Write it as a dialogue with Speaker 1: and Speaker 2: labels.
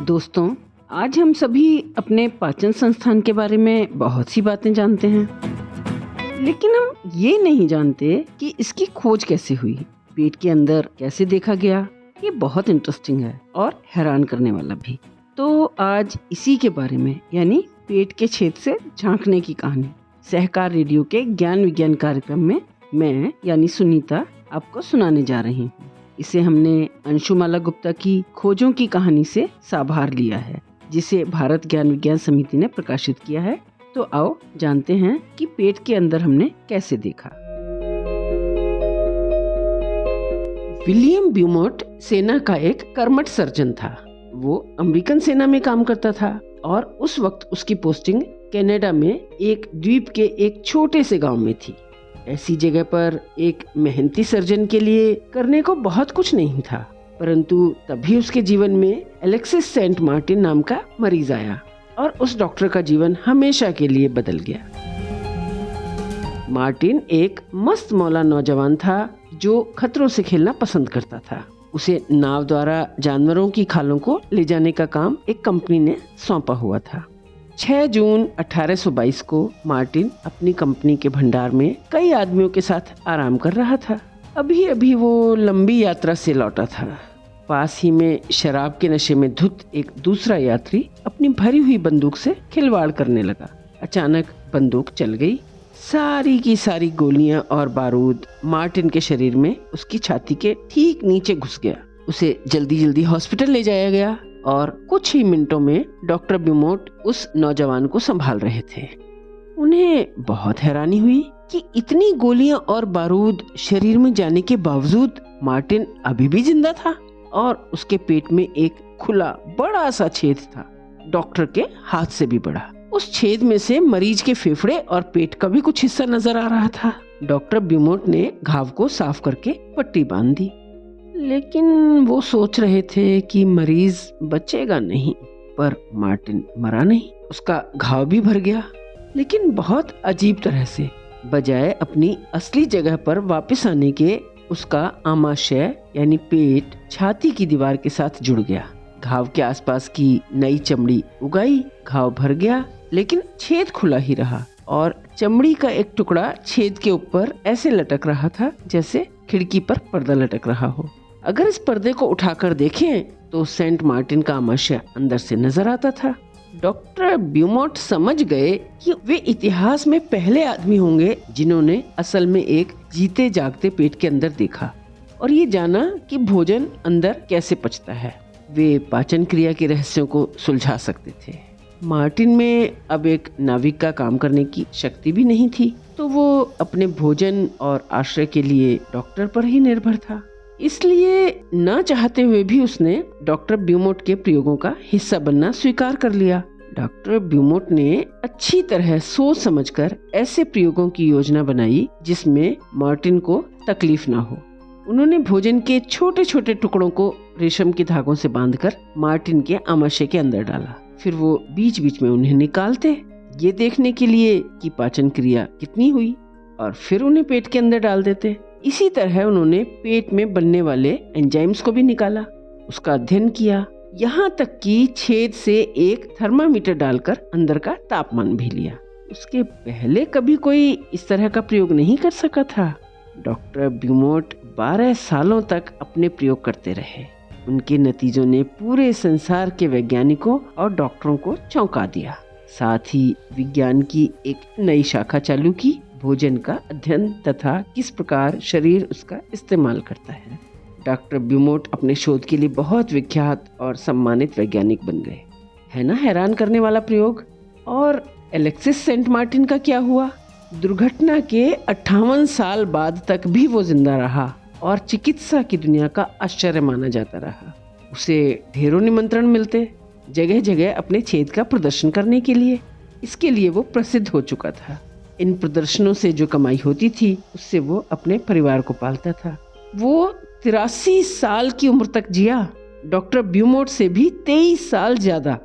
Speaker 1: दोस्तों, आज हम सभी अपने पाचन संस्थान के बारे में बहुत सी बातें जानते हैं, लेकिन हम ये नहीं जानते कि इसकी खोज कैसे हुई, पेट के अंदर कैसे देखा गया। ये बहुत इंटरेस्टिंग है और हैरान करने वाला भी। तो आज इसी के बारे में, यानी पेट के छेद से झांकने की कहानी, सहकार रेडियो के ज्ञान विज्ञान कार्यक्रम में मैं यानी सुनीता आपको सुनाने जा रही हूँ। इसे हमने अंशुमाला गुप्ता की खोजों की कहानी से साभार लिया है, जिसे भारत ज्ञान विज्ञान समिति ने प्रकाशित किया है। तो आओ जानते हैं कि पेट के अंदर हमने कैसे देखा। विलियम ब्यूमोट सेना का एक कर्मठ सर्जन था। वो अमेरिकन सेना में काम करता था और उस वक्त उसकी पोस्टिंग कनाडा में एक द्वीप के एक छोटे से गांव में थी। ऐसी जगह पर एक मेहनती सर्जन के लिए करने को बहुत कुछ नहीं था, परंतु तभी उसके जीवन में एलेक्सिस सेंट मार्टिन नाम का मरीज आया और उस डॉक्टर का जीवन हमेशा के लिए बदल गया। मार्टिन एक मस्त मौला नौजवान था जो खतरों से खेलना पसंद करता था। उसे नाव द्वारा जानवरों की खालों को ले जाने का काम एक कंपनी ने सौंपा हुआ था। 6 जून 1822 को मार्टिन अपनी कंपनी के भंडार में कई आदमियों के साथ आराम कर रहा था। अभी अभी वो लंबी यात्रा से लौटा था। पास ही में शराब के नशे में धुत एक दूसरा यात्री अपनी भरी हुई बंदूक से खिलवाड़ करने लगा। अचानक बंदूक चल गई। सारी की सारी गोलियां और बारूद मार्टिन के शरीर में उसकी छाती के ठीक नीचे घुस गया। उसे जल्दी जल्दी हॉस्पिटल ले जाया गया और कुछ ही मिनटों में डॉक्टर ब्यूमोट उस नौजवान को संभाल रहे थे। उन्हें बहुत हैरानी हुई कि इतनी गोलियां और बारूद शरीर में जाने के बावजूद मार्टिन अभी भी जिंदा था और उसके पेट में एक खुला बड़ा सा छेद था, डॉक्टर के हाथ से भी बड़ा। उस छेद में से मरीज के फेफड़े और पेट का भी कुछ हिस्सा नजर आ रहा था। डॉक्टर ब्यूमोट ने घाव को साफ करके पट्टी बांध दी, लेकिन वो सोच रहे थे कि मरीज बचेगा नहीं, पर मार्टिन मरा नहीं। उसका घाव भी भर गया, लेकिन बहुत अजीब तरह से। बजाय अपनी असली जगह पर वापस आने के, उसका आमाशय यानी पेट छाती की दीवार के साथ जुड़ गया। घाव के आसपास की नई चमड़ी उगाई। घाव भर गया, लेकिन छेद खुला ही रहा और चमड़ी का एक टुकड़ा छेद के ऊपर ऐसे लटक रहा था जैसे खिड़की पर पर्दा लटक रहा हो। अगर इस पर्दे को उठाकर देखें तो सेंट मार्टिन का आमाशय अंदर से नजर आता था। डॉक्टर ब्यूमोट समझ गए कि वे इतिहास में पहले आदमी होंगे जिन्होंने असल में एक जीते जागते पेट के अंदर देखा और ये जाना कि भोजन अंदर कैसे पचता है। वे पाचन क्रिया के रहस्यों को सुलझा सकते थे। मार्टिन में अब एक नाविक का काम करने की शक्ति भी नहीं थी, तो वो अपने भोजन और आश्रय के लिए डॉक्टर पर ही निर्भर था। इसलिए न चाहते हुए भी उसने डॉक्टर ब्यूमोट के प्रयोगों का हिस्सा बनना स्वीकार कर लिया। डॉक्टर ब्यूमोट ने अच्छी तरह सोच समझकर ऐसे प्रयोगों की योजना बनाई जिसमें मार्टिन को तकलीफ ना हो। उन्होंने भोजन के छोटे छोटे टुकड़ों को रेशम के धागों से बांधकर मार्टिन के आमाशय के अंदर डाला। फिर वो बीच बीच में उन्हें निकालते, ये देखने के लिए कि पाचन क्रिया कितनी हुई, और फिर उन्हें पेट के अंदर डाल देते। इसी तरह उन्होंने पेट में बनने वाले एंजाइम्स को भी निकाला, उसका अध्ययन किया, यहाँ तक कि छेद से एक थर्मामीटर डालकर अंदर का तापमान भी लिया। उसके पहले कभी कोई इस तरह का प्रयोग नहीं कर सका था। डॉक्टर ब्यूमोट 12 सालों तक अपने प्रयोग करते रहे। उनके नतीजों ने पूरे संसार के वैज्ञानिकों और डॉक्टरों को चौंका दिया। साथ ही विज्ञान की एक नई शाखा चालू की, भोजन का अध्ययन तथा किस प्रकार शरीर उसका इस्तेमाल करता है। डॉक्टर ब्यूमोट अपने शोध के लिए बहुत विख्यात और सम्मानित वैज्ञानिक बन गए। है ना हैरान करने वाला प्रयोग। और एलेक्सिस सेंट मार्टिन का क्या हुआ? दुर्घटना के 58 साल बाद तक भी वो जिंदा रहा और चिकित्सा की दुनिया का आश्चर्य माना जाता रहा। उसे ढेरों निमंत्रण मिलते, जगह जगह अपने छेद का प्रदर्शन करने के लिए। इसके लिए वो प्रसिद्ध हो चुका था। इन प्रदर्शनों से जो कमाई होती थी उससे वो अपने परिवार को पालता था। वो 83 साल की उम्र तक जिया। डॉक्टर ब्यूमोट से भी 23 साल ज्यादा।